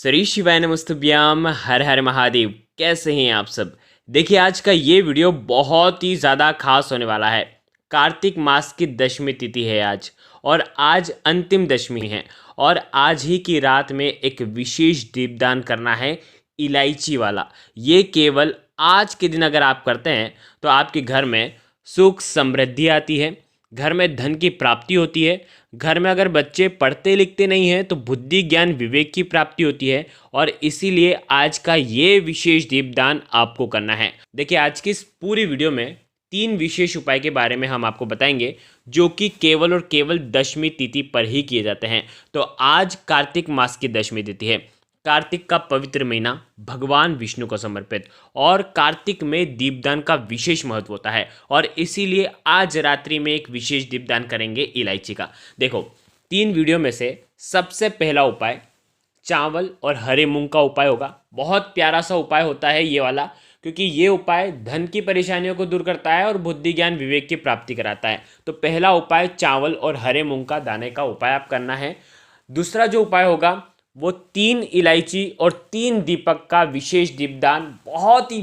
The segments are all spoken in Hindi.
श्री शिवाय नमस्तुभ्याम। हर हर महादेव। कैसे हैं आप सब? देखिए, आज का ये वीडियो बहुत ही ज़्यादा खास होने वाला है। कार्तिक मास की दशमी तिथि है आज, और आज अंतिम दशमी है। और आज ही की रात में एक विशेष दीपदान करना है, इलायची वाला। ये केवल आज के दिन अगर आप करते हैं तो आपके घर में सुख समृद्धि आती है, घर में धन की प्राप्ति होती है, घर में अगर बच्चे पढ़ते लिखते नहीं हैं तो बुद्धि ज्ञान विवेक की प्राप्ति होती है। और इसीलिए आज का ये विशेष दीपदान आपको करना है। देखिए, आज की इस पूरी वीडियो में 3 विशेष उपाय के बारे में हम आपको बताएंगे, जो कि केवल और केवल दशमी तिथि पर ही किए जाते हैं। तो आज कार्तिक मास की दशमी तिथि है। कार्तिक का पवित्र महीना भगवान विष्णु को समर्पित, और कार्तिक में दीपदान का विशेष महत्व होता है। और इसीलिए आज रात्रि में एक विशेष दीपदान करेंगे इलायची का। देखो, 3 वीडियो में से सबसे पहला उपाय चावल और हरे मूंग का उपाय होगा। बहुत प्यारा सा उपाय होता है ये वाला, क्योंकि ये उपाय धन की परेशानियों को दूर करता है और बुद्धि ज्ञान विवेक की प्राप्ति कराता है। तो पहला उपाय चावल और हरे मूंग का दाने का उपाय आप करना है। दूसरा जो उपाय होगा वो 3 इलायची और 3 दीपक का विशेष दीपदान। बहुत ही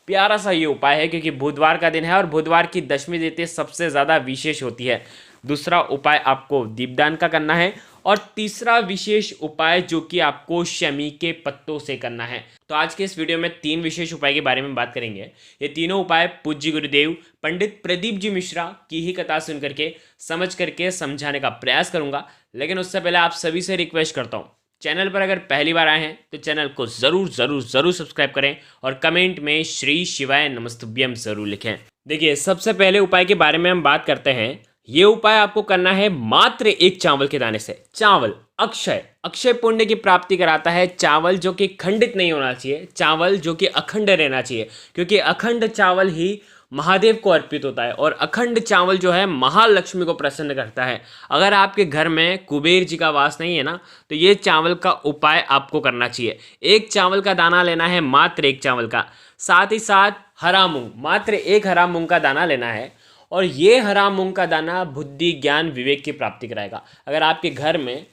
प्यारा सा ये उपाय है, क्योंकि बुधवार का दिन है और बुधवार की दशमी तिथि सबसे ज़्यादा विशेष होती है। दूसरा उपाय आपको दीपदान का करना है, और तीसरा विशेष उपाय जो कि आपको शमी के पत्तों से करना है। तो आज के इस वीडियो में 3 विशेष उपाय के बारे में बात करेंगे। ये तीनों उपाय पूज्य गुरुदेव पंडित प्रदीप जी मिश्रा की ही कथा सुन करके समझ करके समझाने का प्रयास करूंगा। लेकिन उससे पहले आप सभी से रिक्वेस्ट करता हूँ, चैनल पर अगर पहली बार आए हैं तो चैनल को ज़रूर ज़रूर ज़रूर सब्सक्राइब करें, और कमेंट में श्री शिवाय नमस्तुभ्यम ज़रूर लिखें। देखिए, सबसे पहले उपाय के बारे में हम बात करते हैं। ये उपाय आपको करना है मात्र 1 चावल के दाने से। चावल अक्षय अक्षय पुण्य की प्राप्ति कराता है। चावल जो कि खंडित नहीं होना चाहिए, चावल जो कि अखंड रहना चाहिए, क्योंकि अखंड चावल ही महादेव को अर्पित होता है, और अखंड चावल जो है महालक्ष्मी को प्रसन्न करता है। अगर आपके घर में कुबेर जी का वास नहीं है ना, तो ये चावल का उपाय आपको करना चाहिए। 1 चावल का दाना लेना है, मात्र 1 चावल का। साथ ही साथ हरा मूंग, मात्र 1 हरा मूंग का दाना लेना है। और ये हरा मूंग का दाना बुद्धि ज्ञान विवेक की प्राप्ति कराएगा। अगर आपके घर में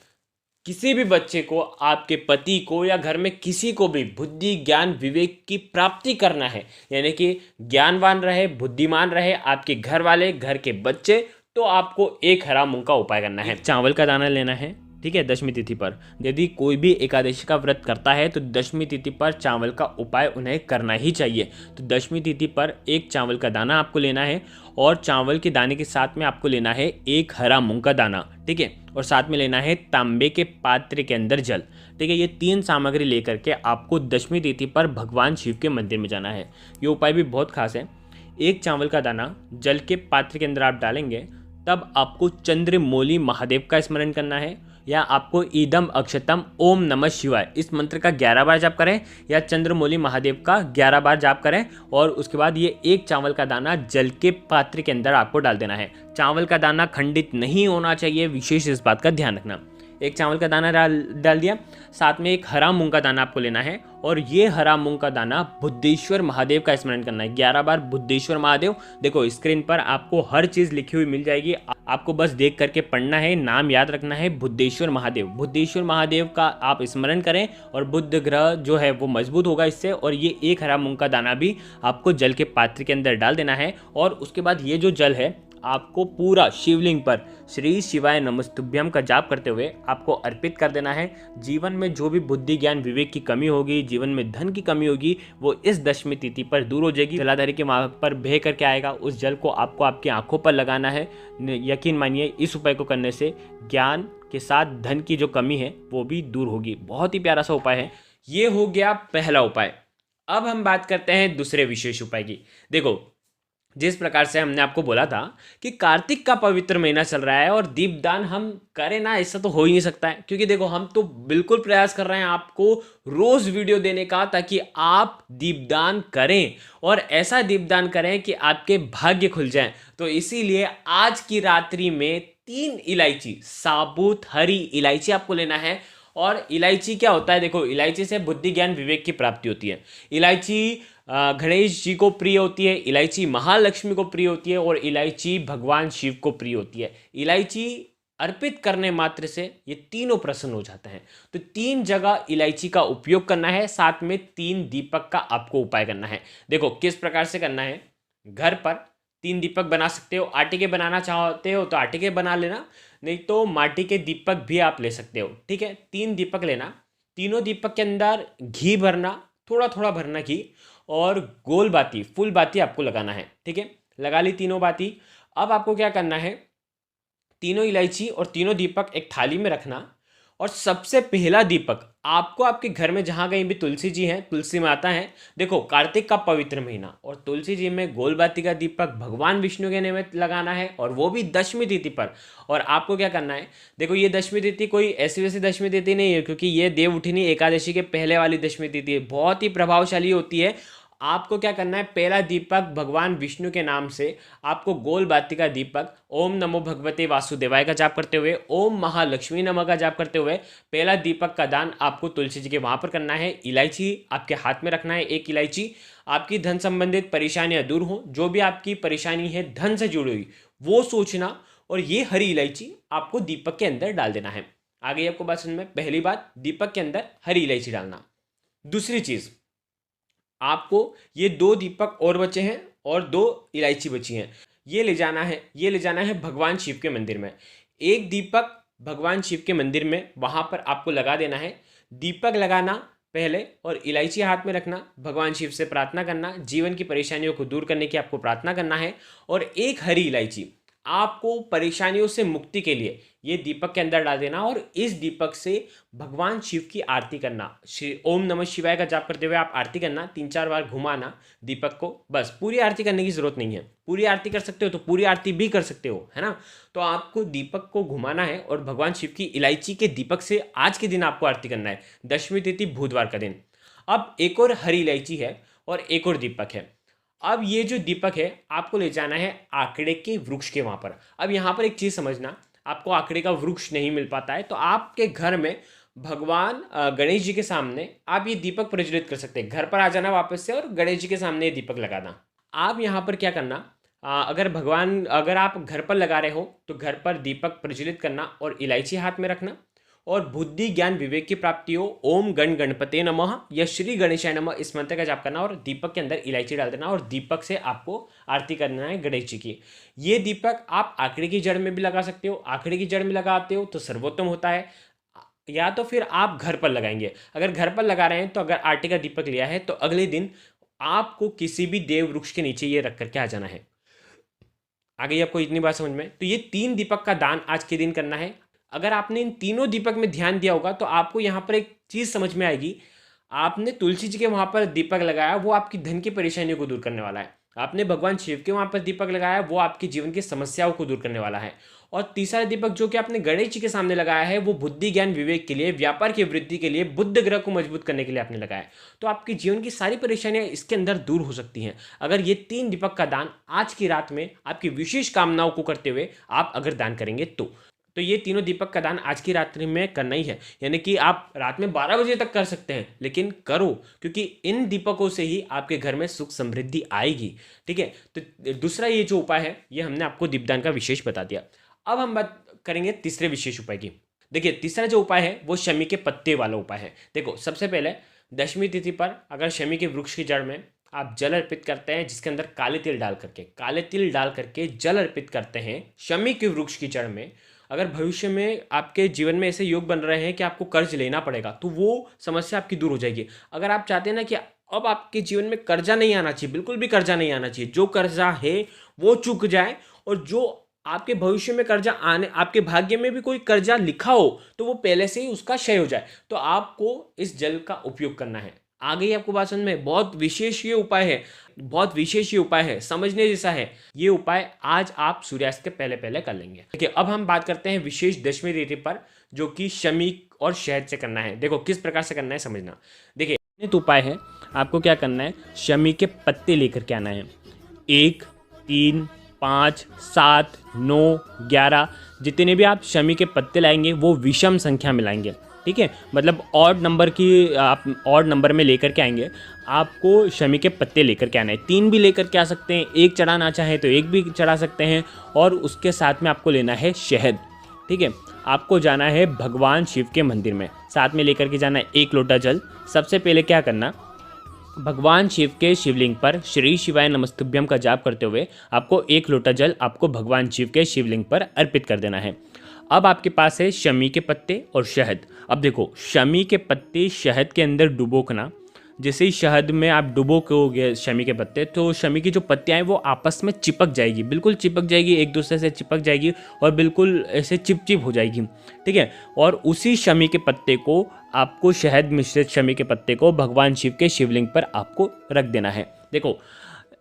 किसी भी बच्चे को, आपके पति को, या घर में किसी को भी बुद्धि ज्ञान विवेक की प्राप्ति करना है, यानी कि ज्ञानवान रहे, बुद्धिमान रहे आपके घर वाले, घर के बच्चे, तो आपको 1 हरा मूंग का उपाय करना है। चावल का दाना लेना है, ठीक है, दशमी तिथि पर। यदि कोई भी एकादशी का व्रत करता है तो दशमी तिथि पर चावल का उपाय उन्हें करना ही चाहिए। तो दशमी तिथि पर 1 चावल का दाना आपको लेना है, और चावल के दाने के साथ में आपको लेना है 1 हरा मूंग का दाना, ठीक है, और साथ में लेना है तांबे के पात्र के अंदर जल, ठीक है। ये 3 सामग्री लेकर के आपको दशमी तिथि पर भगवान शिव के मंदिर में जाना है। ये उपाय भी बहुत खास है। 1 चावल का दाना जल के पात्र के अंदर आप डालेंगे, तब आपको चंद्रमौली महादेव का स्मरण करना है, या आपको ईदम अक्षतम ओम नमः शिवाय इस मंत्र का 11 बार जाप करें, या चंद्रमौली महादेव का 11 बार जाप करें। और उसके बाद ये 1 चावल का दाना जल के पात्र के अंदर आपको डाल देना है। चावल का दाना खंडित नहीं होना चाहिए, विशेष इस बात का ध्यान रखना। 1 चावल का दाना डाल दिया, साथ में 1 हरा मूंग का दाना आपको लेना है, और ये हरा मूंग का दाना बुद्धेश्वर महादेव का स्मरण करना है। 11 बार बुद्धेश्वर महादेव। देखो, स्क्रीन पर आपको हर चीज़ लिखी हुई मिल जाएगी, आपको बस देख करके पढ़ना है, नाम याद रखना है बुद्धेश्वर महादेव। बुद्धेश्वर महादेव का आप स्मरण करें, और बुध ग्रह जो है वो मजबूत होगा इससे। और ये 1 हरा मूंग का दाना भी आपको जल के पात्र के अंदर डाल देना है। और उसके बाद ये जो जल है आपको पूरा शिवलिंग पर श्री शिवाय नमस्तुभ्यम का जाप करते हुए आपको अर्पित कर देना है। जीवन में जो भी बुद्धि ज्ञान विवेक की कमी होगी, जीवन में धन की कमी होगी, वो इस दशमी तिथि पर दूर हो जाएगी। जलाधारी के मार्ग पर बह करके आएगा, उस जल को आपको आपकी आंखों पर लगाना है। यकीन मानिए, इस उपाय को करने से ज्ञान के साथ धन की जो कमी है वो भी दूर होगी। बहुत ही प्यारा सा उपाय है। ये हो गया पहला उपाय। अब हम बात करते हैं दूसरे विशेष उपाय की। देखो, जिस प्रकार से हमने आपको बोला था कि कार्तिक का पवित्र महीना चल रहा है और दीपदान हम करें ना, ऐसा तो हो ही नहीं सकता है। क्योंकि देखो, हम तो बिल्कुल प्रयास कर रहे हैं आपको रोज वीडियो देने का, ताकि आप दीपदान करें, और ऐसा दीपदान करें कि आपके भाग्य खुल जाएं। तो इसीलिए आज की रात्रि में 3 इलायची, साबुत हरी इलायची आपको लेना है। और इलायची क्या होता है? देखो, इलायची से बुद्धि ज्ञान विवेक की प्राप्ति होती है। इलायची गणेश जी को प्रिय होती है, इलायची महालक्ष्मी को प्रिय होती है, और इलायची भगवान शिव को प्रिय होती है। इलायची अर्पित करने मात्र से ये तीनों प्रसन्न हो जाते हैं। तो 3 जगह इलायची का उपयोग करना है, साथ में 3 दीपक का आपको उपाय करना है। देखो किस प्रकार से करना है। घर पर 3 दीपक बना सकते हो, आटे के बनाना चाहते हो तो आटे के बना लेना, नहीं तो माटी के दीपक भी आप ले सकते हो। ठीक है, 3 दीपक लेना, तीनों दीपक के अंदर घी भरना, थोड़ा थोड़ा भरना घी, और गोल बाती फुल बाती आपको लगाना है। ठीक है, लगा ली तीनों बाती। अब आपको क्या करना है, तीनों इलायची और तीनों दीपक एक थाली में रखना, और सबसे पहला दीपक आपको आपके घर में जहाँ कहीं भी तुलसी जी हैं, तुलसी माता हैं, देखो कार्तिक का पवित्र महीना, और तुलसी जी में गोलबाती का दीपक भगवान विष्णु के निमित्त लगाना है, और वो भी दशमी तिथि पर। और आपको क्या करना है, देखो ये दशमी तिथि कोई ऐसी वैसी दशमी तिथि नहीं है, क्योंकि ये देव उठनी एकादशी के पहले वाली दशमी तिथि है, बहुत ही प्रभावशाली होती है। आपको क्या करना है, पहला दीपक भगवान विष्णु के नाम से आपको गोल बाती का दीपक ओम नमो भगवते वासुदेवाय का जाप करते हुए, ओम महालक्ष्मी नमः का जाप करते हुए पहला दीपक का दान आपको तुलसी जी के वहां पर करना है। इलायची आपके हाथ में रखना है, एक इलायची। आपकी धन संबंधित परेशानियां दूर हो, जो भी आपकी परेशानी है धन से जुड़ी हुई वो सोचना, और ये हरी इलायची आपको दीपक के अंदर डाल देना है। आ गई आपको बात समझ में। पहली बात, दीपक के अंदर हरी इलायची डालना। दूसरी चीज, आपको ये 2 दीपक और बचे हैं और 2 इलायची बची हैं, ये ले जाना है, ये ले जाना है भगवान शिव के मंदिर में। एक दीपक भगवान शिव के मंदिर में वहां पर आपको लगा देना है। दीपक लगाना पहले, और इलायची हाथ में रखना, भगवान शिव से प्रार्थना करना, जीवन की परेशानियों को दूर करने की आपको प्रार्थना करना है। और एक हरी इलायची आपको परेशानियों से मुक्ति के लिए ये दीपक के अंदर डाल देना, और इस दीपक से भगवान शिव की आरती करना। श्री ओम नमः शिवाय का जाप करते हुए आप आरती करना, 3-4 बार घुमाना दीपक को। बस पूरी आरती करने की जरूरत नहीं है, पूरी आरती कर सकते हो तो पूरी आरती भी कर सकते हो, है ना। तो आपको दीपक को घुमाना है और भगवान शिव की इलायची के दीपक से आज के दिन आपको आरती करना है, दशमी तिथि बुधवार का दिन। अब एक और हरी इलायची है और एक और दीपक है। अब ये जो दीपक है आपको ले जाना है आकड़े के वृक्ष के वहां पर। अब यहाँ पर एक चीज समझना, आपको आकड़े का वृक्ष नहीं मिल पाता है तो आपके घर में भगवान गणेश जी के सामने आप ये दीपक प्रज्वलित कर सकते हैं। घर पर आ जाना वापस से और गणेश जी के सामने ये दीपक लगाना। आप यहाँ पर क्या करना, अगर आप घर पर लगा रहे हो तो घर पर दीपक प्रज्वलित करना और इलायची हाथ में रखना, और बुद्धि ज्ञान विवेक की प्राप्ति हो, ओम गण गणपते नमः या श्री गणेशाय नमः इस मंत्र का जाप करना, और दीपक के अंदर इलायची डाल देना, और दीपक से आपको आरती करना है गणेश जी की। ये दीपक आप आकड़े की जड़ में भी लगा सकते हो, आकड़े की जड़ में लगाते हो तो सर्वोत्तम होता है, या तो फिर आप घर पर लगाएंगे। अगर घर पर लगा रहे हैं तो अगर आटे का दीपक लिया है तो अगले दिन आपको किसी भी देव वृक्ष के नीचे ये रख करके आ जाना है। आ गई आपको इतनी बात समझ में। तो ये 3 दीपक का दान आज के दिन करना है। अगर आपने इन तीनों दीपक में ध्यान दिया होगा तो आपको यहाँ पर एक चीज़ समझ में आएगी। आपने तुलसी जी के वहाँ पर दीपक लगाया, वो आपकी धन की परेशानियों को दूर करने वाला है। आपने भगवान शिव के वहाँ पर दीपक लगाया, वो आपके जीवन की समस्याओं को दूर करने वाला है। और तीसरा दीपक जो कि आपने गणेश जी के सामने लगाया है, वो बुद्धि ज्ञान विवेक के लिए, व्यापार की वृद्धि के लिए, बुद्ध ग्रह को मजबूत करने के लिए आपने लगाया है। तो आपके जीवन की सारी परेशानियां इसके अंदर दूर हो सकती हैं अगर ये 3 दीपक का दान आज की रात में आपकी विशेष कामनाओं को करते हुए आप अगर दान करेंगे तो ये तीनों दीपक का दान आज की रात्रि में करना ही है। यानी कि आप रात में 12 बजे तक कर सकते हैं, लेकिन करो, क्योंकि इन दीपकों से ही आपके घर में सुख समृद्धि आएगी। ठीक है, तो दूसरा ये जो उपाय है ये हमने आपको दीपदान का विशेष बता दिया। अब हम बात करेंगे तीसरे विशेष उपाय की। देखिए तीसरा जो उपाय है वो शमी के पत्ते वाला उपाय है। देखो सबसे पहले दशमी तिथि पर अगर शमी के वृक्ष की जड़ में आप जल अर्पित करते हैं, जिसके अंदर काले तिल डाल करके जल अर्पित करते हैं शमी के वृक्ष की जड़ में, अगर भविष्य में आपके जीवन में ऐसे योग बन रहे हैं कि आपको कर्ज लेना पड़ेगा तो वो समस्या आपकी दूर हो जाएगी। अगर आप चाहते हैं ना कि अब आपके जीवन में कर्जा नहीं आना चाहिए, बिल्कुल भी कर्जा नहीं आना चाहिए, जो कर्जा है वो चूक जाए, और जो आपके भविष्य में कर्जा आने, आपके भाग्य में भी कोई कर्जा लिखा हो तो वो पहले से ही उसका क्षय हो जाए, तो आपको इस जल का उपयोग करना है। आ गई आपको बात समझ में। बहुत विशेष ये उपाय है, बहुत विशेष ये उपाय है, समझने जैसा है। ये उपाय आज आप सूर्यास्त के पहले पहले कर लेंगे। देखिए अब हम बात करते हैं विशेष दशमी तिथि पर, जो कि शमी और शहद से करना है। देखो किस प्रकार से करना है समझना। देखिए तो उपाय है, आपको क्या करना है, शमी के पत्ते लेकर के आना है। 1, 3, 5, 7, 9, 11 जितने भी आप शमी के पत्ते लाएंगे वो विषम संख्या में लाएंगे। ठीक है, मतलब ऑड नंबर की आप ऑड नंबर में लेकर के आएंगे। आपको शमी के पत्ते लेकर के आना है। 3 भी लेकर के आ सकते हैं, 1 चढ़ाना चाहे तो 1 भी चढ़ा सकते हैं, और उसके साथ में आपको लेना है शहद। ठीक है। आपको जाना है भगवान शिव के मंदिर में, साथ में लेकर के जाना है 1 लोटा जल। सबसे पहले क्या करना, भगवान शिव के शिवलिंग पर श्री शिवाय नमस्तुभ्यम का जाप करते हुए आपको 1 लोटा जल आपको भगवान शिव के शिवलिंग पर अर्पित कर देना है। अब आपके पास है शमी के पत्ते और शहद। अब देखो, शमी के पत्ते शहद के अंदर डुबोना, जैसे ही शहद में आप डुबोगे शमी के पत्ते, तो शमी की जो पत्तियाँ हैं वो आपस में चिपक जाएगी, बिल्कुल चिपक जाएगी, एक दूसरे से चिपक जाएगी और बिल्कुल ऐसे चिपचिप हो जाएगी, ठीक है। और उसी शमी के पत्ते को आपको, शहद मिश्रित शमी के पत्ते को भगवान शिव के शिवलिंग पर आपको रख देना है। देखो,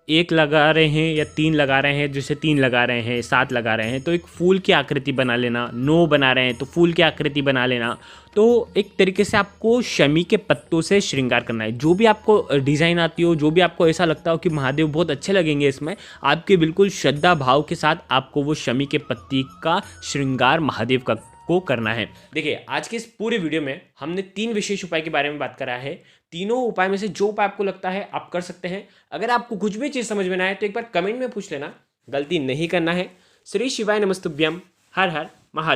1 लगा रहे हैं या 3 लगा रहे हैं, जैसे 3 लगा रहे हैं, 7 लगा रहे हैं, तो एक फूल की आकृति बना लेना। 9 बना रहे हैं तो फूल की आकृति बना लेना। तो एक तरीके से आपको शमी के पत्तों से श्रृंगार करना है। जो भी आपको डिज़ाइन आती हो, जो भी आपको ऐसा लगता हो कि महादेव बहुत अच्छे लगेंगे इसमें, आपके बिल्कुल श्रद्धा भाव के साथ आपको वो शमी के पत्ती का श्रृंगार महादेव का को करना है। देखिए, आज के इस पूरे वीडियो में हमने 3 विशेष उपाय के बारे में बात करा है। तीनों उपाय में से जो उपाय आपको लगता है आप कर सकते हैं। अगर आपको कुछ भी चीज़ समझ में ना आए तो एक बार कमेंट में पूछ लेना, गलती नहीं करना है। श्री शिवाय नमस्तुभ्यम। हर हर महादेव।